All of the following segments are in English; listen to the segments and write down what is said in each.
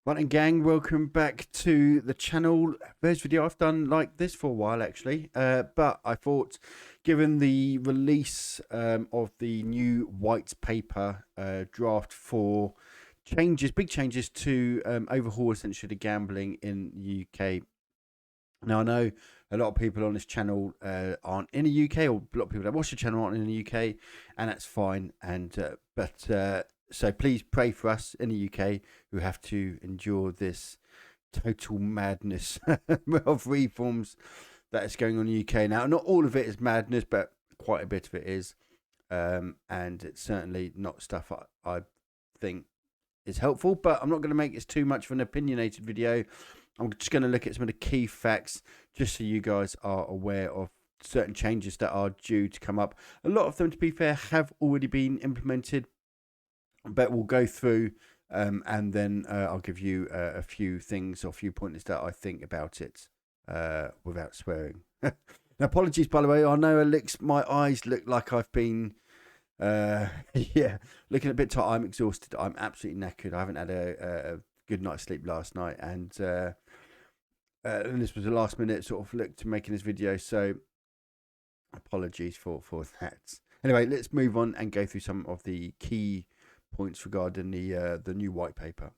Right and gang, welcome back to the channel. First video I've done like this for a while actually, but I thought given the release of the new white paper draft for changes, big changes to overhaul essentially the gambling in the UK. Now I know a lot of people on this channel aren't in the UK, or a lot of people that watch the channel aren't in the UK, and that's fine. So please pray for us in the UK who have to endure this total madness of reforms that is going on in the UK now. Not all of it is madness, but quite a bit of it is, and it's certainly not stuff I think is helpful. But I'm not going to make this too much of an opinionated video. I'm just going to look at some of the key facts just so you guys are aware of certain changes that are due to come up. A lot of them, to be fair, have already been implemented, but we'll go through and then I'll give you a few things or a few pointers that I think about it without swearing. Now, apologies, by the way. I know my eyes look like I've been, looking a bit tired. I'm exhausted. I'm absolutely knackered. I haven't had a good night's sleep last night, and this was a last minute sort of look to making this video, so apologies for that. Anyway, let's move on and go through some of the key points regarding the new white paper.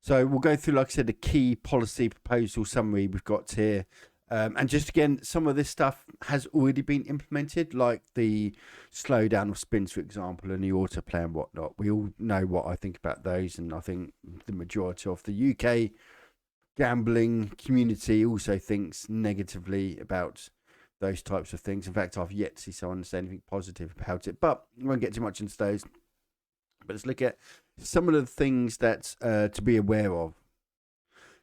So we'll go through, like I said, the key policy proposal summary we've got here. And just again, some of this stuff has already been implemented, like the slowdown of spins, for example, and the autoplay and whatnot. We all know what I think about those, and I think the majority of the UK gambling community also thinks negatively about those types of things. In fact, I've yet to see someone say anything positive about it, but we won't get too much into those. But let's look at some of the things that to be aware of.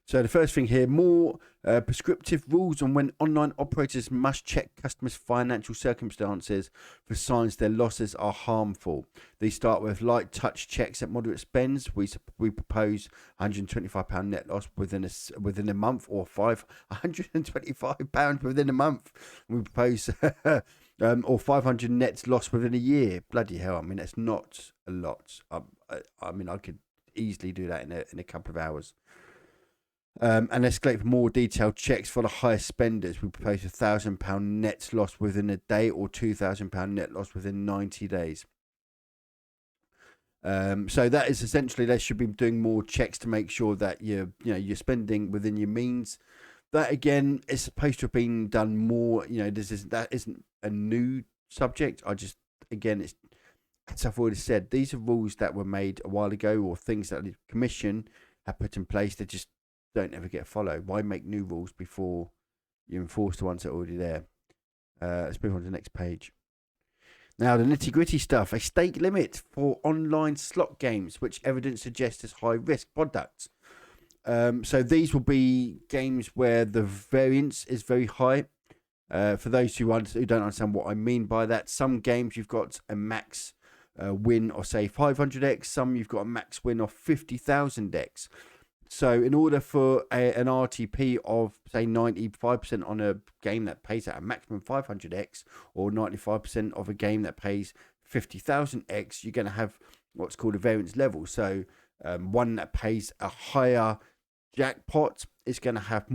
So the first thing here, more prescriptive rules on when online operators must check customers' financial circumstances for signs their losses are harmful. These start with light touch checks at moderate spends. We propose £125 net loss within a month, or £525 within a month. We propose or 500 nets lost within a year. Bloody hell! I mean, that's not a lot. I mean, I could easily do that in a couple of hours. And escalate for more detailed checks for the highest spenders. We propose £1,000 net loss within a day, or £2,000 net loss within 90 days. So that is essentially, they should be doing more checks to make sure that you're spending within your means. That again is supposed to have been done more. That isn't a new subject. It's, as I've already said, these are rules that were made a while ago, or things that the Commission have put in place that just don't ever get followed. Why make new rules before you enforce the ones that are already there? Let's move on to the next page. Now, the nitty gritty stuff. A stake limit for online slot games, which evidence suggests is high risk products. So these will be games where the variance is very high. For those who don't understand what I mean by that, some games you've got a max win of, say, 500x. Some you've got a max win of 50,000x. So in order for an RTP of, say, 95% on a game that pays at a maximum 500x, or 95% of a game that pays 50,000x, you're going to have what's called a variance level. So one that pays a higher jackpot is going to have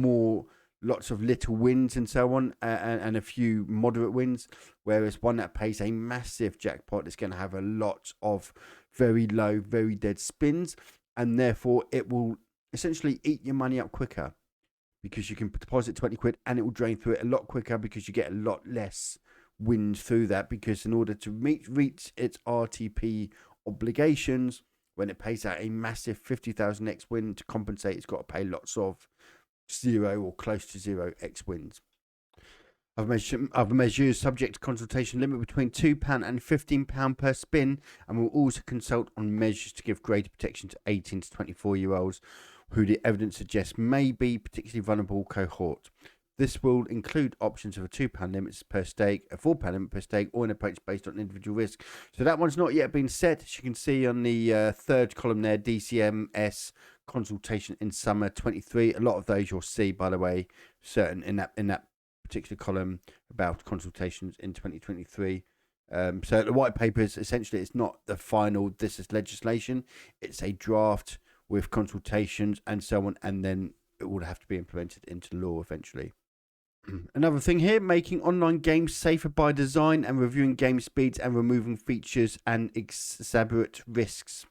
lots of little wins and so on, and a few moderate wins, whereas one that pays a massive jackpot is going to have a lot of very low, very dead spins, and therefore it will essentially eat your money up quicker, because you can deposit 20 quid and it will drain through it a lot quicker, because you get a lot less wins through that. Because in order to reach its RTP obligations, when it pays out a massive 50,000x win to compensate, it's got to pay lots of 0 or close to 0x wins. Other measures subject to consultation, limit between £2 and £15 per spin, and will also consult on measures to give greater protection to 18 to 24-year-olds who the evidence suggests may be particularly vulnerable cohort. This will include options of a £2 limit per stake, a £4 limit per stake, or an approach based on individual risk. So that one's not yet been set. As you can see on the third column there, DCMS consultation in summer 23. A lot of those you'll see, by the way, certain in that particular column about consultations in 2023. So the white paper is essentially, it's not the final, this is legislation. It's a draft with consultations and so on, and then it will have to be implemented into law eventually. Another thing here, making online games safer by design and reviewing game speeds and removing features and exaggerate risks.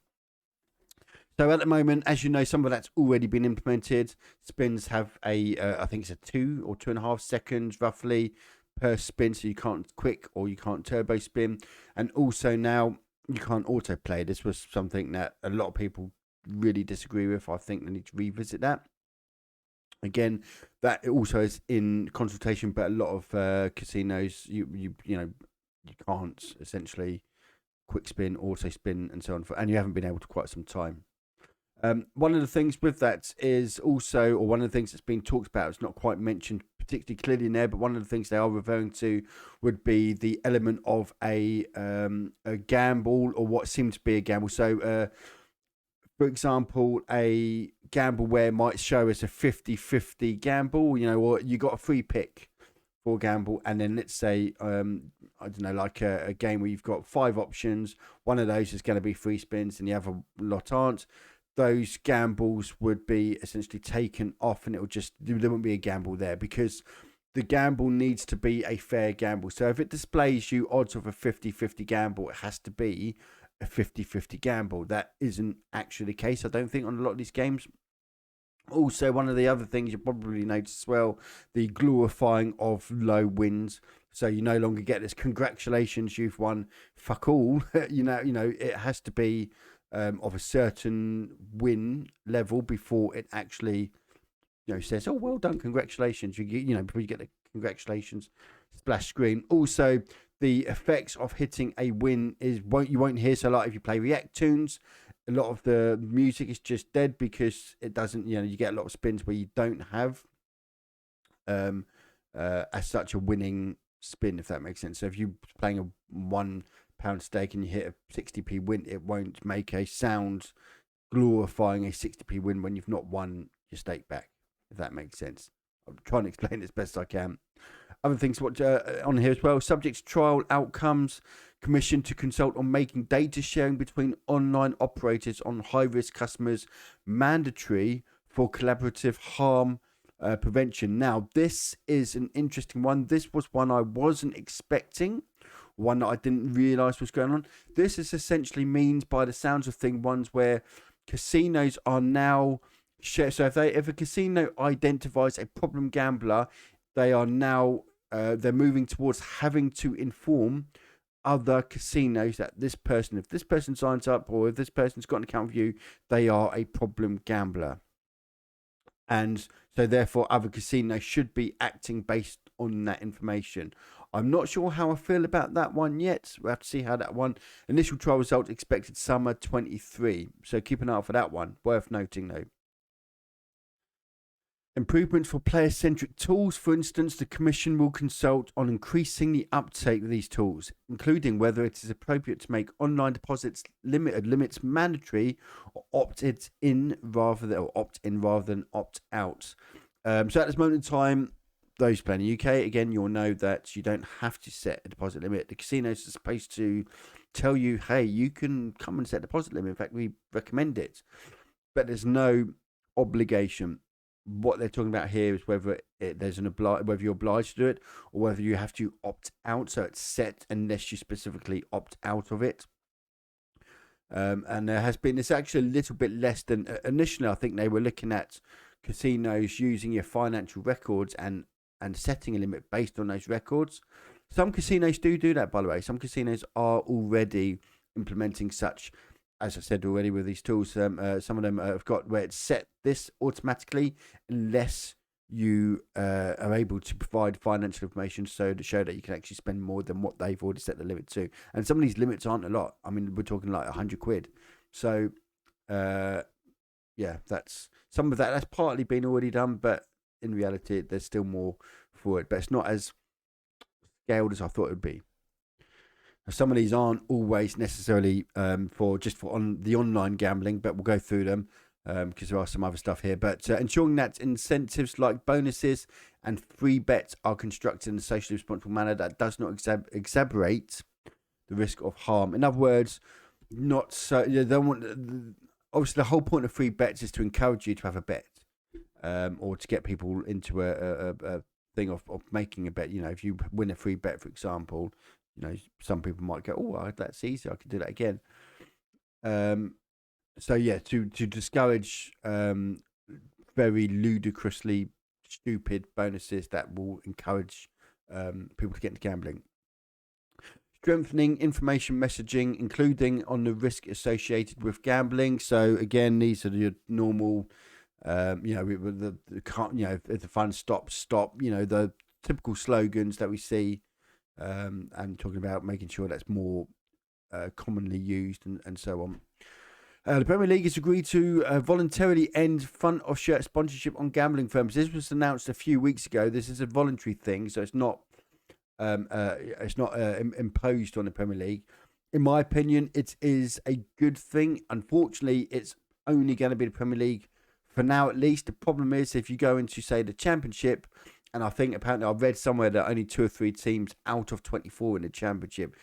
So at the moment, as you know, some of that's already been implemented. Spins have I think it's a 2 or 2.5 seconds roughly per spin, so you can't quick or you can't turbo spin. And also now you can't autoplay. This was something that a lot of people really disagree with. I think they need to revisit that. Again, that also is in consultation, but a lot of casinos, you can't essentially quick spin, auto spin, and so on, and you haven't been able to quite some time. One of the things with that is also, or one of the things that's been talked about, it's not quite mentioned particularly clearly in there, but one of the things they are referring to would be the element of a gamble, or what seems to be a gamble. So, for example, a gamble where might show as a 50-50 gamble, or you got a free pick for a gamble, and then let's say, I don't know, like a game where you've got 5 options, one of those is going to be free spins and the other lot aren't. Those gambles would be essentially taken off, and there wouldn't be a gamble there, because the gamble needs to be a fair gamble. So if it displays you odds of a 50-50 gamble, it has to be a 50-50 gamble. That isn't actually the case, I don't think, on a lot of these games. Also, one of the other things you probably notice as well, the glorifying of low wins. So you no longer get this "congratulations, you've won." Fuck all. It has to be of a certain win level before it actually, says, "Oh, well done, congratulations." Before you get the congratulations splash screen. Also, the effects of hitting a win you won't hear. So, like if you play React Tunes, a lot of the music is just dead because it doesn't. You get a lot of spins where you don't have as such a winning spin, if that makes sense. So if you're playing a £1 stake and you hit a 60p win, it won't make a sound glorifying a 60p win when you've not won your stake back, if that makes sense. I'm trying to explain it as best I can. Other things on here as well: subject to trial outcomes, commission to consult on making data sharing between online operators on high-risk customers mandatory for collaborative harm prevention. Now, this is an interesting one. This was one I wasn't expecting, one that I didn't realise was going on. This is essentially means, by the sounds of things, ones where casinos are now share. So if a casino identifies a problem gambler, they are now they're moving towards having to inform other casinos that if this person signs up, or if this person's got an account with you, they are a problem gambler. And so therefore other casinos should be acting based on that information. I'm not sure how I feel about that one yet. We'll have to see how that one. Initial trial result expected summer 23. So keep an eye out for that one. Worth noting though. Improvements for player-centric tools. For instance, the Commission will consult on increasing the uptake of these tools, including whether it is appropriate to make online deposits limits mandatory, or opt-in rather than opt-out. So at this moment in time, those playing in the UK, again, you'll know that you don't have to set a deposit limit. The casinos are supposed to tell you, hey, you can come and set a deposit limit. In fact, we recommend it. But there's no obligation. What they're talking about here is whether whether you're obliged to do it, or whether you have to opt out. So it's set unless you specifically opt out of it. And it's actually a little bit less than initially. I think they were looking at casinos using your financial records and setting a limit based on those records. Some casinos do that, by the way. Some casinos are already implementing such. As I said already, with these tools, some of them have got where it's set this automatically, unless you are able to provide financial information to show that you can actually spend more than what they've already set the limit to. And some of these limits aren't a lot. I mean, we're talking like £100. So, that's some of that. That's partly been already done, but in reality, there's still more for it. But it's not as scaled as I thought it would be. Some of these aren't always necessarily for the online gambling, but we'll go through them because there are some other stuff here. But ensuring that incentives like bonuses and free bets are constructed in a socially responsible manner that does not exacerbate the risk of harm. In other words, not so. They don't want. obviously the whole point of free bets is to encourage you to have a bet, or to get people into a thing of making a bet. You know, if you win a free bet, for example, you know, some people might go, oh, that's easy, I can do that again. So yeah, to discourage very ludicrously stupid bonuses that will encourage people to get into gambling. Strengthening information messaging, including on the risk associated with gambling. So again, these are your normal, you know, if the fun stops, stop. You know, the typical slogans that we see, and talking about making sure that's more commonly used and so on. The Premier League has agreed to voluntarily end front of shirt sponsorship on gambling firms. This was announced a few weeks ago. This is a voluntary thing, so it's not imposed on the Premier League. In my opinion, it is a good thing. Unfortunately, it's only going to be the Premier League for now, at least. The problem is if you go into, say, the Championship, and I think apparently I've read somewhere that only 2 or 3 teams out of 24 in the Championship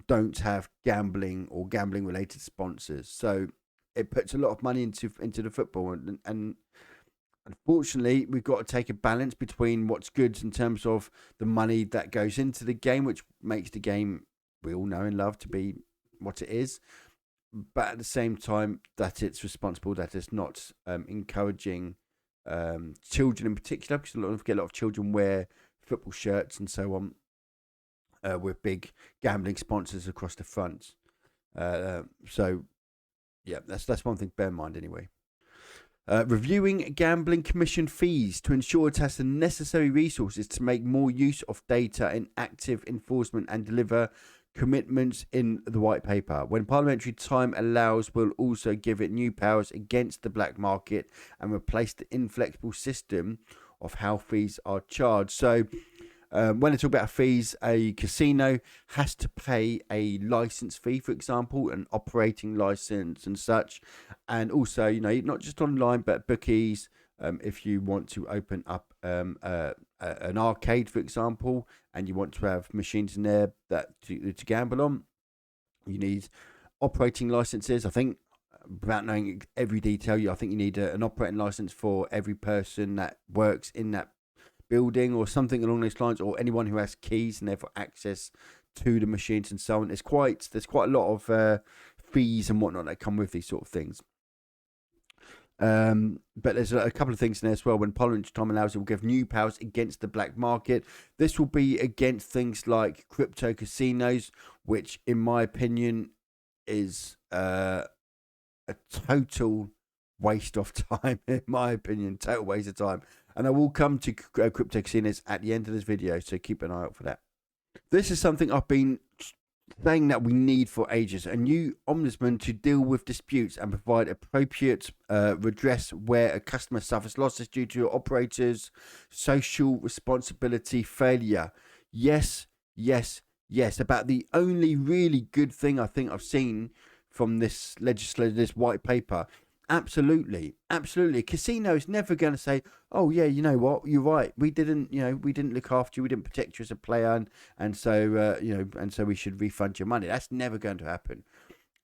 don't have gambling or gambling related sponsors, so it puts a lot of money into the football, and unfortunately we've got to take a balance between what's good in terms of the money that goes into the game, which makes the game we all know and love to be what it is, but at the same time that it's responsible, that it's not encouraging children in particular, because don't forget a lot of children wear football shirts and so on, with big gambling sponsors across the front. So, yeah, that's one thing to bear in mind anyway. Reviewing gambling commission fees to ensure it has the necessary resources to make more use of data in active enforcement and deliver commitments in the white paper. When parliamentary time allows, we'll also give it new powers against the black market and replace the inflexible system of how fees are charged. So, when they talk about fees, a casino has to pay a license fee, for example, an operating license and such. And also, you know, not just online, but bookies. If you want to open up an arcade, for example, and you want to have machines in there that to gamble on, you need operating licenses. I think, without knowing every detail, I think you need an operating license for every person that works in that building or something along those lines, or anyone who has keys and therefore access to the machines and so on. There's quite a lot of fees and whatnot that come with these sort of things. But there's a couple of things in there as well. When parliamentary time allows, it will give new powers against the black market. This will be against things like crypto casinos, which in my opinion is a total waste of time. In my opinion, total waste of time. And I will come to crypto casinos at the end of this video, so keep an eye out for that. This is something I've been saying that we need for ages: a new ombudsman to deal with disputes and provide appropriate redress where a customer suffers losses due to operators' social responsibility failure. Yes, yes, yes. About the only really good thing I think I've seen from this this white paper. Absolutely. Casino is never going to say, "Oh yeah, you know what? You're right. We didn't look after you. We didn't protect you as a player, and so we should refund your money." That's never going to happen.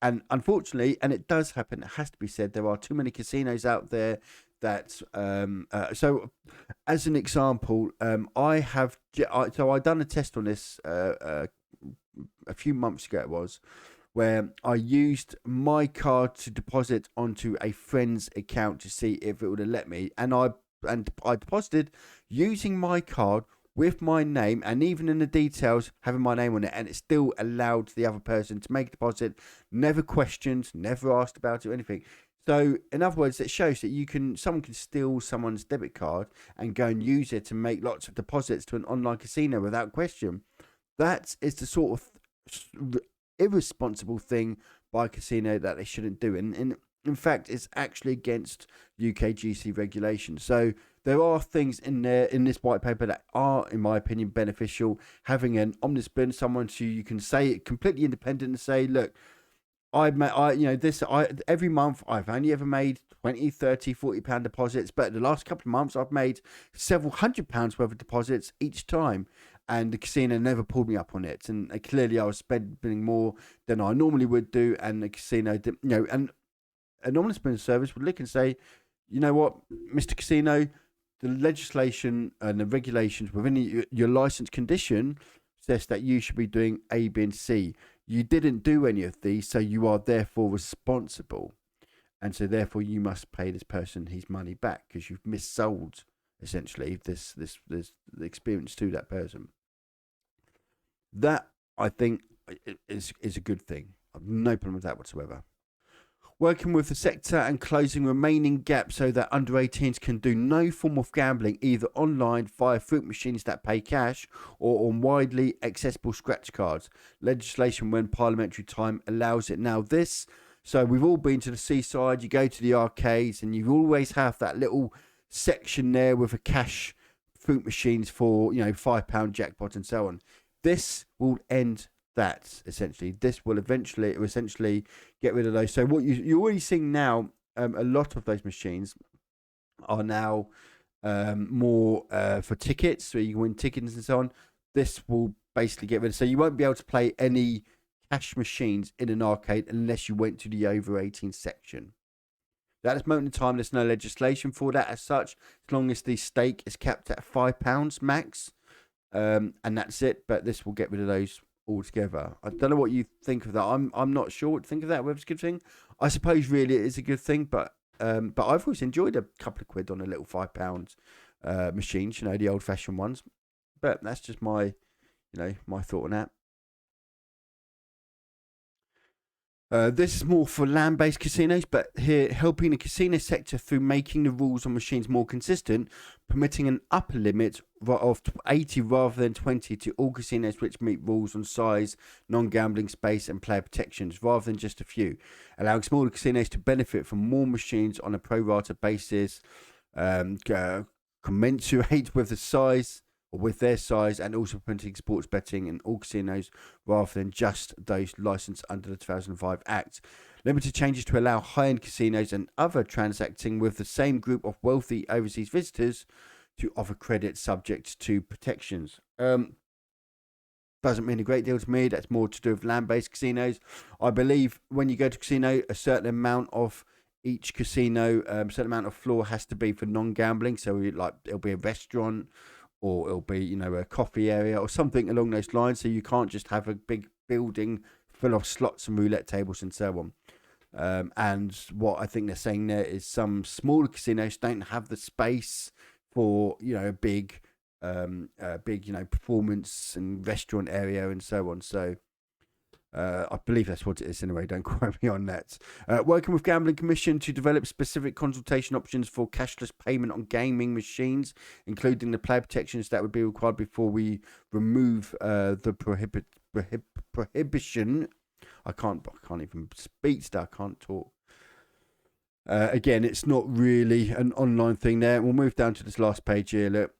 And unfortunately, and it does happen, it has to be said, there are too many casinos out there that. So, as an example, I done a test on this a few months ago. It was, where I used my card to deposit onto a friend's account to see if it would have let me, and I deposited using my card with my name, and even in the details having my name on it, and it still allowed the other person to make a deposit, never questioned, never asked about it or anything. So, in other words, it shows that someone can steal someone's debit card and go and use it to make lots of deposits to an online casino without question. That is the sort of irresponsible thing by a casino that they shouldn't do, and in fact it's actually against UK GC regulations. So there are things in there in this white paper that are, in my opinion, beneficial. Having an ombudsman, someone who you can say completely independent and say, look, every month I've only ever made 20, 30, 40 pound deposits, but the last couple of months I've made several £100s worth of deposits each time, and the casino never pulled me up on it. And clearly I was spending more than I normally would do, and the casino didn't, and an ombudsman service would look and say, you know what, Mr. Casino, the legislation and the regulations within your license condition says that you should be doing A, B, and C. You didn't do any of these, so you are therefore responsible. And so therefore you must pay this person his money back because you've missold essentially this the experience to that person. That, I think, is a good thing. I've no problem with that whatsoever. Working with the sector and closing remaining gaps so that under 18s can do no form of gambling, either online via fruit machines that pay cash or on widely accessible scratch cards. Legislation when parliamentary time allows it. Now this, so we've all been to the seaside, you go to the arcades and you always have that little section there with a cash fruit machines for, you know, £5 jackpot and so on. This will end that, essentially. This will essentially get rid of those. So what you're already seeing now, a lot of those machines are now more for tickets, so you can win tickets and so on. This will basically get rid of, so you won't be able to play any cash machines in an arcade unless you went to the over 18 section. At this moment in time, there's no legislation for that as such, as long as the stake is capped at £5 max, and that's it. But this will get rid of those altogether. I don't know what you think of that. I'm not sure what to think of that, whether it's a good thing. I suppose really it is a good thing, but I've always enjoyed a couple of quid on a little £5 machines, you know, the old fashioned ones. But that's just my thought on that. This is more for land-based casinos, but here helping the casino sector through making the rules on machines more consistent, permitting an upper limit of 80 rather than 20 to all casinos which meet rules on size, non-gambling space and player protections, rather than just a few, allowing smaller casinos to benefit from more machines on a pro-rata basis, commensurate with the size or with their size, and also permitting sports betting in all casinos rather than just those licensed under the 2005 Act. Limited changes to allow high-end casinos and other transacting with the same group of wealthy overseas visitors to offer credit subject to protections. Doesn't mean a great deal to me. That's more to do with land-based casinos. I believe when you go to casino, a certain amount of each casino, certain amount of floor has to be for non-gambling. So it'll be a restaurant, or it'll be, you know, a coffee area or something along those lines. So you can't just have a big building full of slots and roulette tables and so on. And what I think they're saying there is some smaller casinos don't have the space for, you know, a big, you know, performance and restaurant area and so on. So I believe that's what it is anyway. Don't quote me on that. Working with Gambling Commission to develop specific consultation options for cashless payment on gaming machines, including the player protections that would be required before we remove the prohibition. I can't even speak today. I can't talk. Again, it's not really an online thing there. We'll move down to this last page here. Look.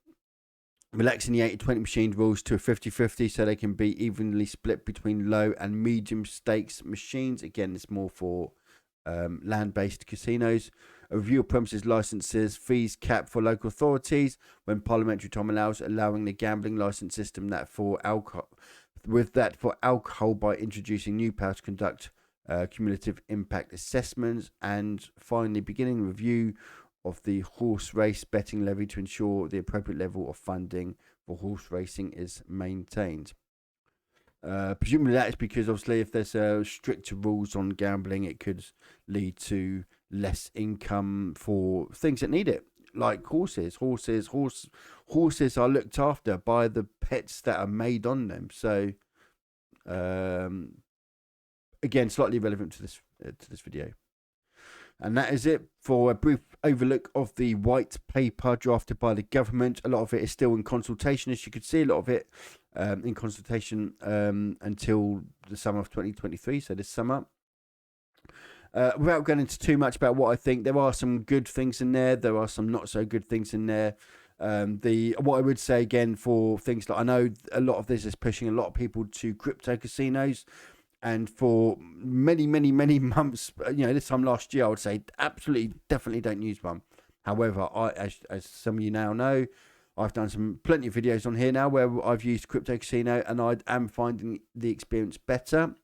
Relaxing the 80-20 machine rules to a 50-50 so they can be evenly split between low and medium stakes machines. Again, it's more for land-based casinos. A review of premises licenses, fees cap for local authorities when parliamentary time allows, allowing the gambling license system that for alcohol, by introducing new powers to conduct cumulative impact assessments, and finally beginning review of the horse race betting levy to ensure the appropriate level of funding for horse racing is maintained. Presumably that is because obviously if there's stricter rules on gambling, it could lead to less income for things that need it, like horses. Horses are looked after by the pets that are made on them. So again, slightly relevant to this video. And that is it for a brief overlook of the white paper drafted by the government. A lot of it is still in consultation, as you could see, a lot of it in consultation until the summer of 2023, so this summer. Without going into too much about what I think, there are some good things in there. There are some not so good things in there. What I would say again for things like, I know a lot of this is pushing a lot of people to crypto casinos. And for many, many, many months, you know, this time last year, I would say absolutely, definitely don't use one. However, as some of you now know, I've done plenty of videos on here now where I've used crypto casino, and I am finding the experience better.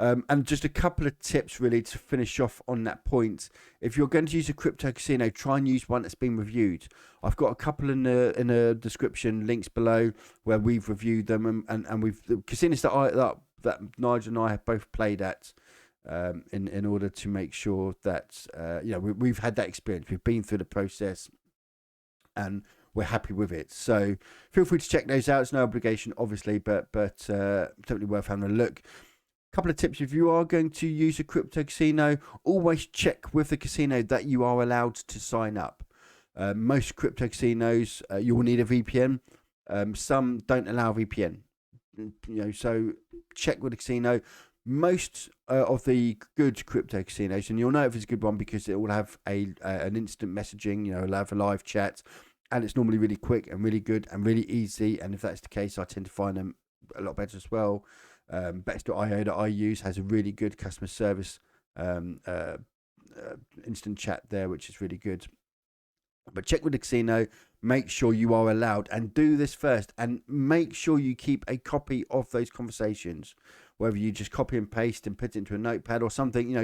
And just a couple of tips really to finish off on that point. If you're going to use a crypto casino, try and use one that's been reviewed. I've got a couple in the description, links below, where we've reviewed them, and we've the casinos that Nigel and I have both played at. In order to make sure that we've had that experience, we've been through the process, and we're happy with it. So feel free to check those out. It's no obligation, obviously, but certainly worth having a look. Couple of tips: if you are going to use a crypto casino, always check with the casino that you are allowed to sign up. Most crypto casinos, you will need a VPN. Some don't allow VPN. So check with the casino. Most of the good crypto casinos, and you'll know if it's a good one because it will have an instant messaging. It'll have a live chat, and it's normally really quick and really good and really easy. And if that's the case, I tend to find them a lot better as well. Bets.io that I use has a really good customer service instant chat there, which is really good. But check with the casino, make sure you are allowed, and do this first, and make sure you keep a copy of those conversations, whether you just copy and paste and put it into a notepad or something.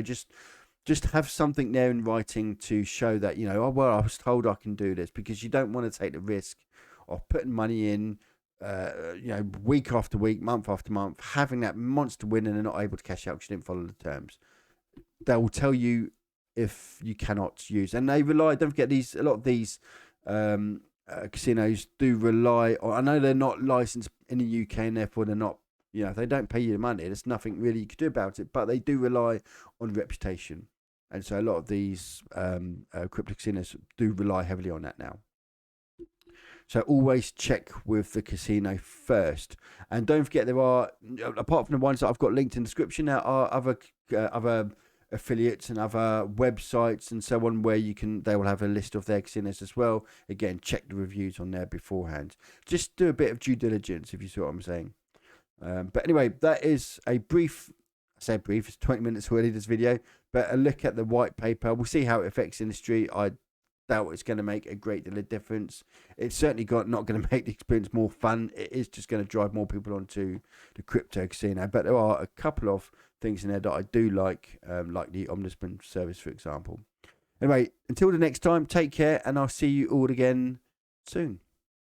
Just have something there in writing to show that I was told I can do this, because you don't want to take the risk of putting money in. Week after week, month after month, having that monster win and they're not able to cash out because you didn't follow the terms. They will tell you if you cannot use, and they rely. Don't forget a lot of these casinos do rely on. I know they're not licensed in the UK, and therefore they're not. If they don't pay you the money, there's nothing really you can do about it. But they do rely on reputation, and so a lot of these crypto casinos do rely heavily on that now. So always check with the casino first, and don't forget there are, apart from the ones that I've got linked in the description, there are other affiliates and other websites and so on where they will have a list of their casinos as well. Again, check the reviews on there beforehand. Just do a bit of due diligence, if you see what I'm saying. But anyway, that is a brief. I say brief. It's 20 minutes already, this video, but a look at the white paper. We'll see how it affects industry. I doubt it's going to make a great deal of difference. It's certainly not going to make the experience more fun. It is just going to drive more people onto the crypto casino. But there are a couple of things in there that I do like the Ombudsman service, for example. Anyway, until the next time, take care, and I'll see you all again soon.